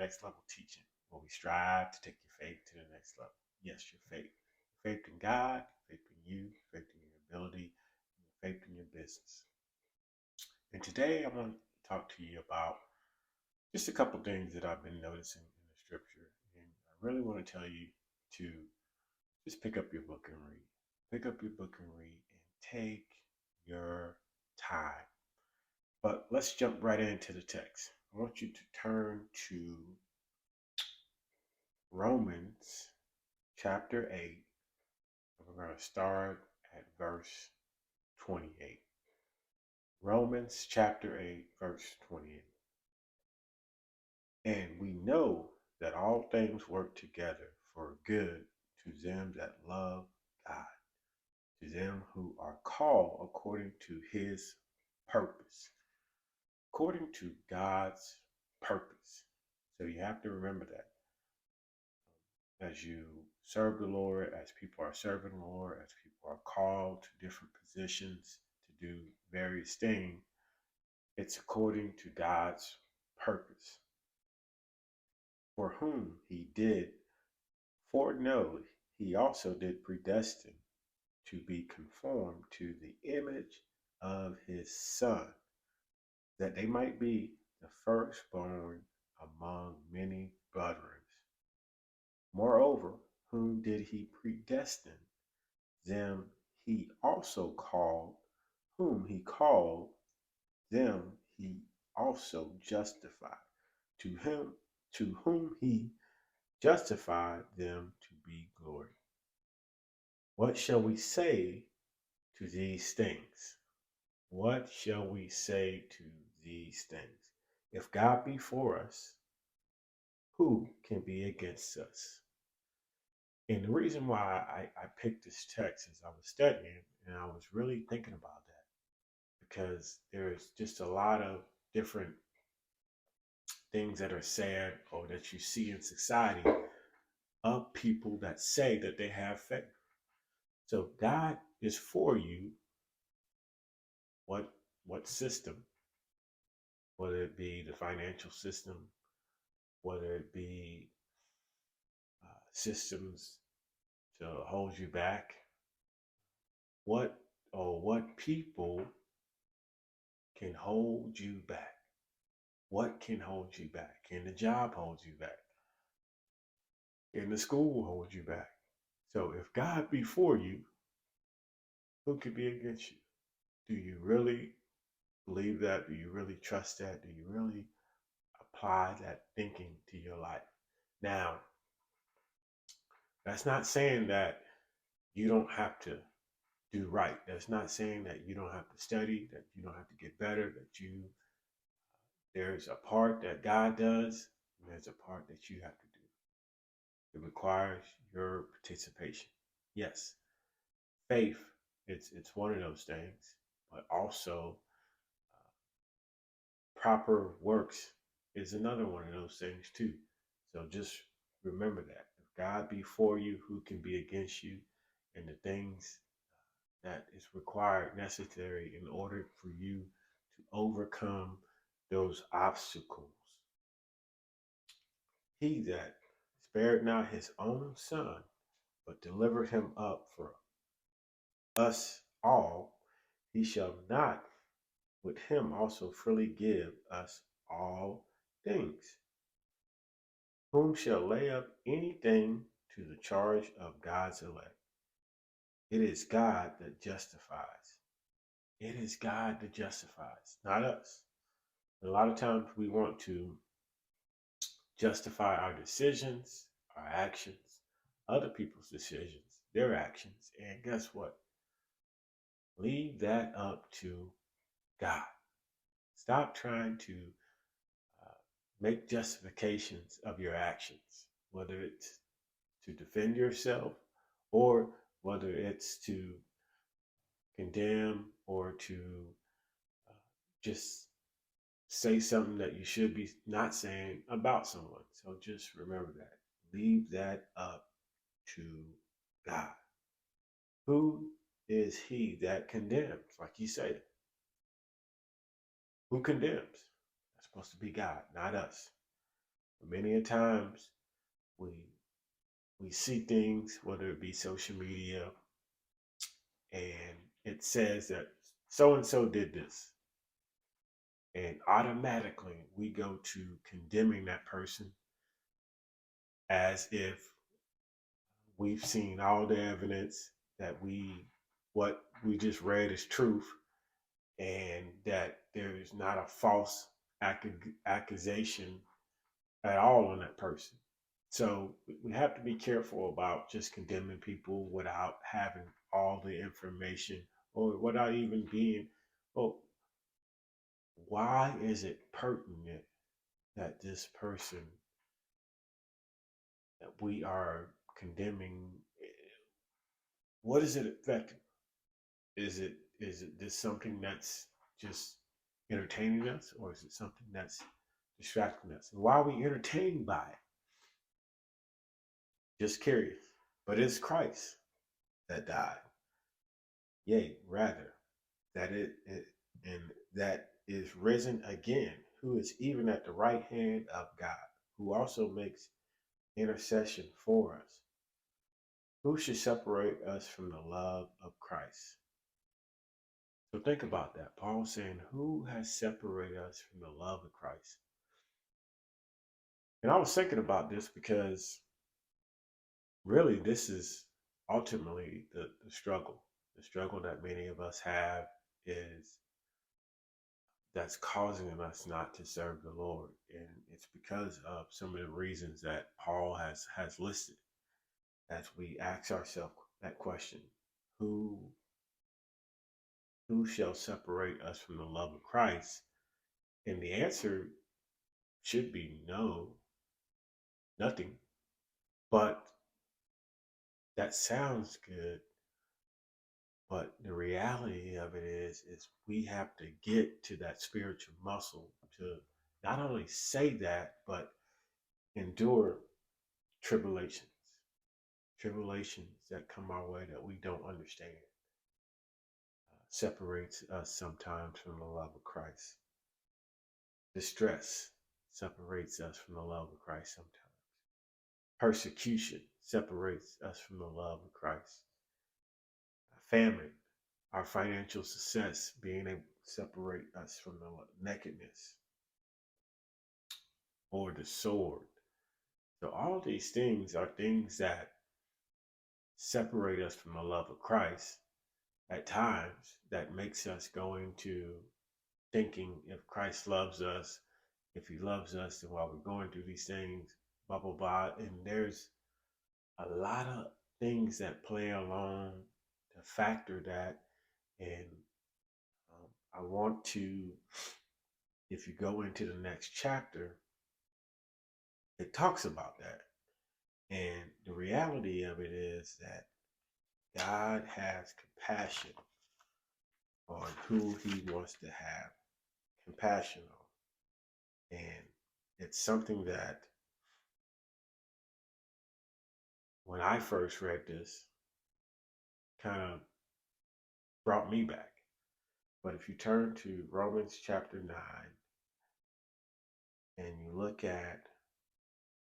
Next Level teaching, where we strive to take your faith to the next level. Yes, your faith. Faith in God, faith in you, faith in your ability, faith in your business. And today I want to talk to you about just a couple things that I've been noticing in the scripture. And I really want to tell you to just pick up your book and read. Pick up your book and read and take your time. But let's jump right into the text. I want you to turn to Romans chapter 8. And we're going to start at verse 28. Romans chapter 8, verse 28. And we know that all things work together for good to them that love God, to them who are called according to his purpose, according to God's purpose. So you have to remember that as you serve the Lord, as people are serving the Lord, as people are called to different positions to do various things, it's according to God's purpose, for whom he did foreknow, he also did predestine to be conformed to the image of his Son, that they might be the firstborn among many brethren. Moreover, whom did he predestine? Them he also called. Whom he called, them he also justified. To whom he justified, them to be glory. What shall we say to these things? What shall we say to these things? If God be for us, who can be against us? And the reason why I picked this text is I was studying and I was really thinking about that, because there's just a lot of different things that are said or that you see in society of people that say that they have faith. So God is for you. What system? Whether it be the financial system, whether it be systems to hold you back, what people can hold you back? What can hold you back? Can the job hold you back? Can the school hold you back? So if God be for you, who can be against you? Do you really believe that? Do you really trust that? Do you really apply that thinking to your life? Now, that's not saying that you don't have to do right. That's not saying that you don't have to study, that you don't have to get better, there's a part that God does, and there's a part that you have to do. It requires your participation. Yes, faith, it's one of those things, but also proper works is another one of those things too. So just remember that. If God be for you, who can be against you? And the things that is required, necessary in order for you to overcome those obstacles. He that spared not his own son, but delivered him up for us all, he shall not with him also freely give us all things. Whom shall lay up anything to the charge of God's elect? It is God that justifies. It is God that justifies, not us. A lot of times we want to justify our decisions, our actions, other people's decisions, their actions. And guess what? Leave that up to God. Stop trying to make justifications of your actions, whether it's to defend yourself or whether it's to condemn or to just say something that you should be not saying about someone. So just remember that. Leave that up to God. Who is he that condemns? Like you said, who condemns? That's supposed to be God, not us. Many a times we we see things, whether it be social media, and it says that so and so did this, and automatically we go to condemning that person as if we've seen all the evidence that what we just read is truth, and that there is not a false accusation at all on that person. So we have to be careful about just condemning people without having all the information, or without even being, well, why is it pertinent that this person that we are condemning, what is it affecting? Is it this something that's just entertaining us, or is it something that's distracting us? And why are we entertained by it? Just curious. But it's Christ that died. Yea, rather, it and that is risen again, who is even at the right hand of God, who also makes intercession for us. Who should separate us from the love of Christ? So think about that. Paul saying, who has separated us from the love of Christ? And I was thinking about this because really this is ultimately the struggle. The struggle that many of us have is that's causing us not to serve the Lord. And it's because of some of the reasons that Paul has listed as we ask ourselves that question. Who who shall separate us from the love of Christ? And the answer should be no, nothing. But that sounds good. But the reality of it is we have to get to that spiritual muscle to not only say that, but endure tribulations, tribulations that come our way that we don't understand, separates us sometimes from the love of Christ. Distress separates us from the love of Christ sometimes. Persecution separates us from the love of Christ. Famine, our financial success, being able to separate us from the nakedness or the sword. So all these things are things that separate us from the love of Christ at times, that makes us go into thinking if Christ loves us, if he loves us, then while we're going through these things, blah, blah, blah. And there's a lot of things that play along to factor that. And I want to, if you go into the next chapter, it talks about that. And the reality of it is that God has compassion on who he wants to have compassion on. And it's something that when I first read this, kind of brought me back. But if you turn to Romans chapter 9 and you look at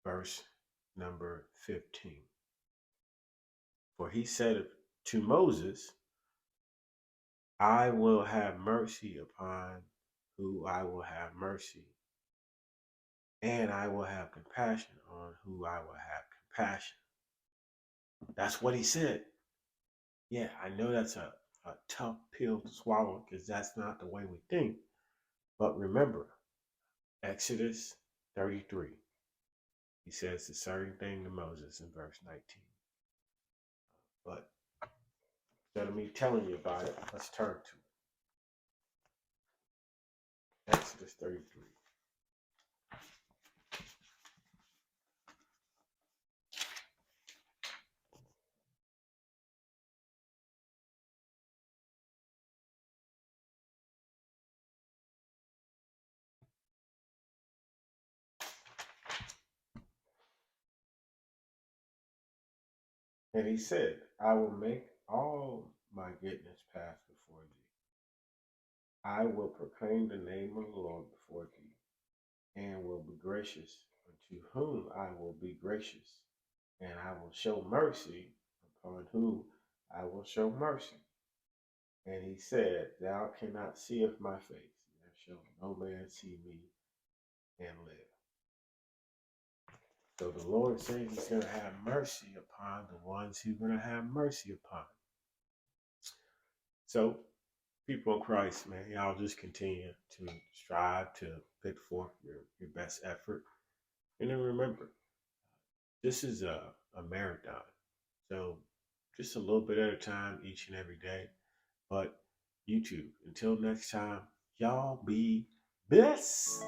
verse number 15, for he said to Moses, I will have mercy upon who I will have mercy, and I will have compassion on who I will have compassion. That's what he said. Yeah, I know that's a tough pill to swallow because that's not the way we think. But remember, Exodus 33, he says the same thing to Moses in verse 19. But instead of me telling you about it, let's turn to it. Exodus 33. And he said, I will make all my goodness pass before thee. I will proclaim the name of the Lord before thee, and will be gracious unto to whom I will be gracious, and I will show mercy upon whom I will show mercy. And he said, Thou cannot seest my face, there shall no man see me and live. So the Lord said he's going to have mercy upon the ones he's going to have mercy upon. So, people in Christ, man, y'all just continue to strive to put forth your best effort. And then remember, this is a marathon. So, just a little bit at a time each and every day. But you too, until next time, y'all be blessed.